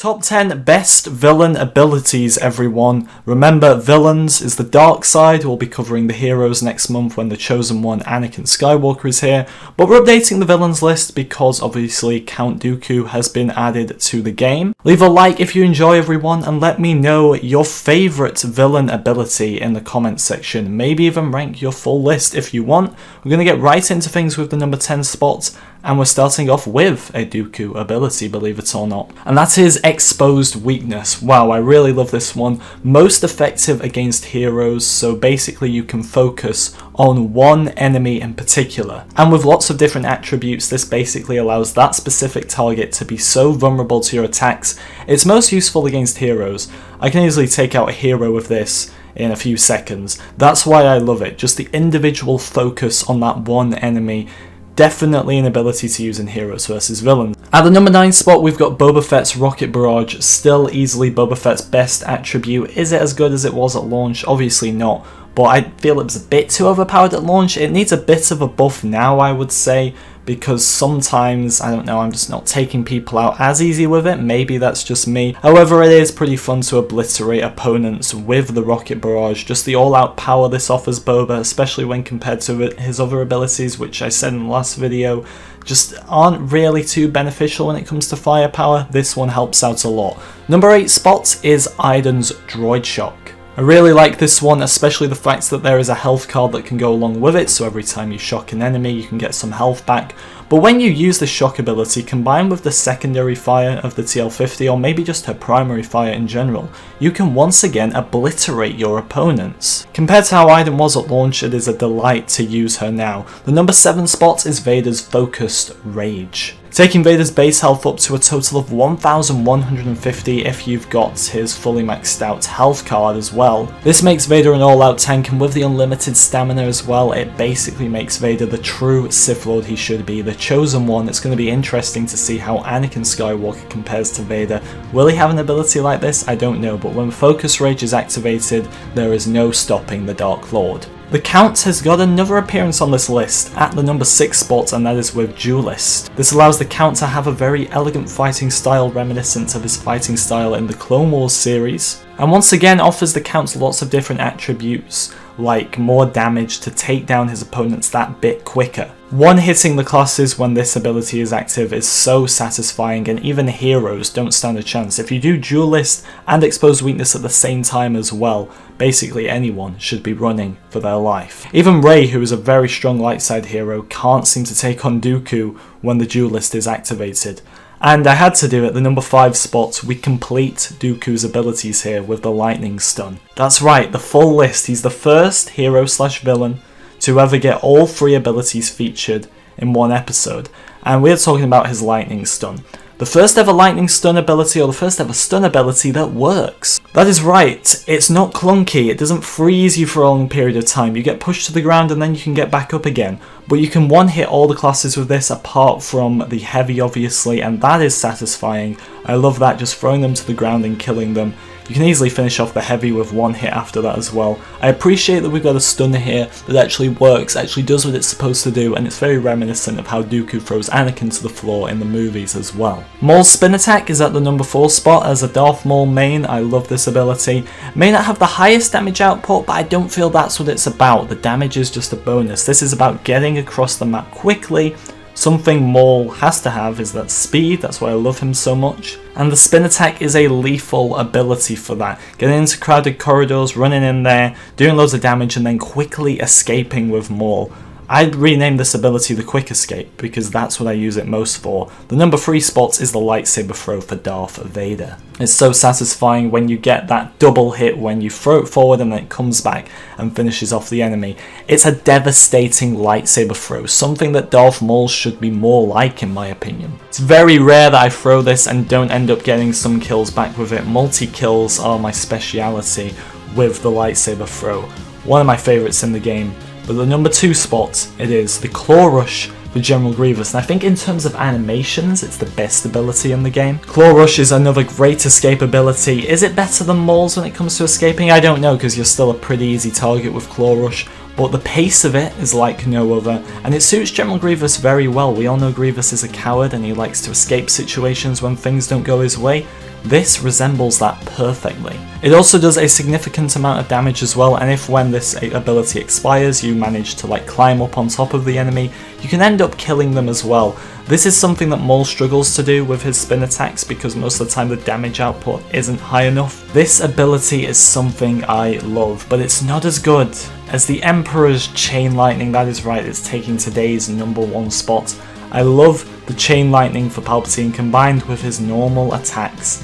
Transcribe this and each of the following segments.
Top 10 best villain abilities, everyone. Remember, villains is the dark side. We'll be covering the heroes next month when the Chosen One, Anakin Skywalker, is here. But we're updating the villains list because obviously Count Dooku has been added to the game. Leave a like if you enjoy, everyone, and let me know your favourite villain ability in the comments section. Maybe even rank your full list if you want. We're going to get right into things with the number 10 spots. And we're starting off with a Dooku ability, believe it or not. And that is Exposed Weakness. Wow, I really love this one. Most effective against heroes, so basically you can focus on one enemy in particular. And with lots of different attributes, this basically allows that specific target to be so vulnerable to your attacks. It's most useful against heroes. I can easily take out a hero with this in a few seconds. That's why I love it. Just the individual focus on that one enemy. Definitely an ability to use in heroes versus villains. At the number 9 spot, we've got Boba Fett's Rocket Barrage. Still easily Boba Fett's best attribute. Is it as good as it was at launch? Obviously not, but I feel it was a bit too overpowered at launch. It needs a bit of a buff now, I would say, because sometimes, I don't know, I'm just not taking people out as easy with it. Maybe that's just me. However, it is pretty fun to obliterate opponents with the Rocket Barrage. Just the all-out power this offers Boba, especially when compared to his other abilities, which I said in the last video, just aren't really too beneficial when it comes to firepower. This one helps out a lot. Number 8 spot is Iden's Droid Shock. I really like this one, especially the fact that there is a health card that can go along with it, so every time you shock an enemy you can get some health back. But when you use the shock ability combined with the secondary fire of the TL50, or maybe just her primary fire in general, you can once again obliterate your opponents. Compared to how Iden was at launch, it is a delight to use her now. The number 7 spot is Vader's Focused Rage. Taking Vader's base health up to a total of 1150 if you've got his fully maxed out health card as well. This makes Vader an all-out tank, and with the unlimited stamina as well, it basically makes Vader the true Sith Lord he should be, the Chosen One. It's going to be interesting to see how Anakin Skywalker compares to Vader. Will he have an ability like this? I don't know, but when Focus Rage is activated, there is no stopping the Dark Lord. The Count has got another appearance on this list at the number 6 spot, and that is with Duelist. This allows the Count to have a very elegant fighting style reminiscent of his fighting style in the Clone Wars series, and once again offers the Count lots of different attributes, like more damage to take down his opponents that bit quicker. One-hitting the classes when this ability is active is so satisfying, and even heroes don't stand a chance. If you do Duelist and Exposed Weakness at the same time as well, basically anyone should be running for their life. Even Rey, who is a very strong light side hero, can't seem to take on Dooku when the Duelist is activated. And I had to do it, the number 5 spot, we complete Dooku's abilities here with the Lightning Stun. That's right, the full list. He's the first hero/villain to ever get all 3 abilities featured in one episode. And we're talking about his Lightning Stun. The first ever Lightning Stun ability, or the first ever stun ability that works. That is right, it's not clunky, it doesn't freeze you for a long period of time. You get pushed to the ground and then you can get back up again. But you can one-hit all the classes with this apart from the heavy, obviously, and that is satisfying. I love that, just throwing them to the ground and killing them. You can easily finish off the heavy with one hit after that as well. I appreciate that we've got a stunner here that actually works, actually does what it's supposed to do, and it's very reminiscent of how Dooku throws Anakin to the floor in the movies as well. Maul's Spin Attack is at the number 4 spot as a Darth Maul main. I love this ability. May not have the highest damage output, but I don't feel that's what it's about. The damage is just a bonus. This is about getting across the map quickly. Something Maul has to have is that speed, that's why I love him so much. And the Spin Attack is a lethal ability for that. Getting into crowded corridors, running in there, doing loads of damage, and then quickly escaping with Maul. I'd rename this ability the Quick Escape, because that's what I use it most for. The number 3 spot is the lightsaber throw for Darth Vader. It's so satisfying when you get that double hit when you throw it forward and then it comes back and finishes off the enemy. It's a devastating lightsaber throw, something that Darth Maul should be more like in my opinion. It's very rare that I throw this and don't end up getting some kills back with it. Multi-kills are my speciality with the lightsaber throw. One of my favourites in the game. But the number 2 spot, it is the Claw Rush for General Grievous, and I think in terms of animations, it's the best ability in the game. Claw Rush is another great escape ability. Is it better than Maul's when it comes to escaping? I don't know, because you're still a pretty easy target with Claw Rush, but the pace of it is like no other, and it suits General Grievous very well. We all know Grievous is a coward and he likes to escape situations when things don't go his way. This resembles that perfectly. It also does a significant amount of damage as well, and if when this ability expires you manage to like climb up on top of the enemy, you can end up killing them as well. This is something that Maul struggles to do with his spin attacks because most of the time the damage output isn't high enough. This ability is something I love, but it's not as good as the Emperor's Chain Lightning. That is right, it's taking today's #1 spot. I love the Chain Lightning for Palpatine combined with his normal attacks.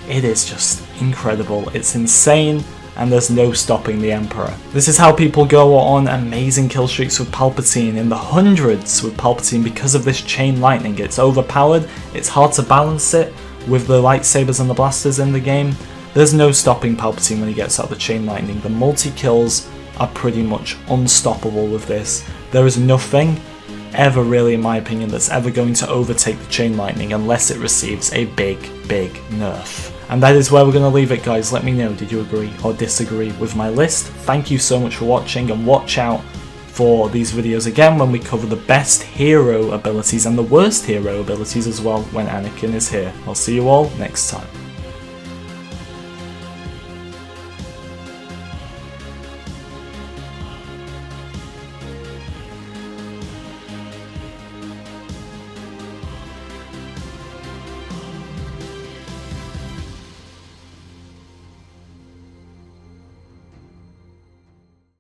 It is just incredible, it's insane, and there's no stopping the Emperor. This is how people go on amazing kill streaks with Palpatine, in the hundreds with Palpatine because of this Chain Lightning. It's overpowered, it's hard to balance it with the lightsabers and the blasters in the game. There's no stopping Palpatine when he gets out the Chain Lightning. The multi-kills are pretty much unstoppable with this. There is nothing ever really, in my opinion, that's ever going to overtake the Chain Lightning unless it receives a big nerf. And that is where we're going to leave it, guys. Let me know, did you agree or disagree with my list? Thank you so much for watching, and watch out for these videos again when we cover the best hero abilities and the worst hero abilities as well when Anakin is here. I'll see you all next time.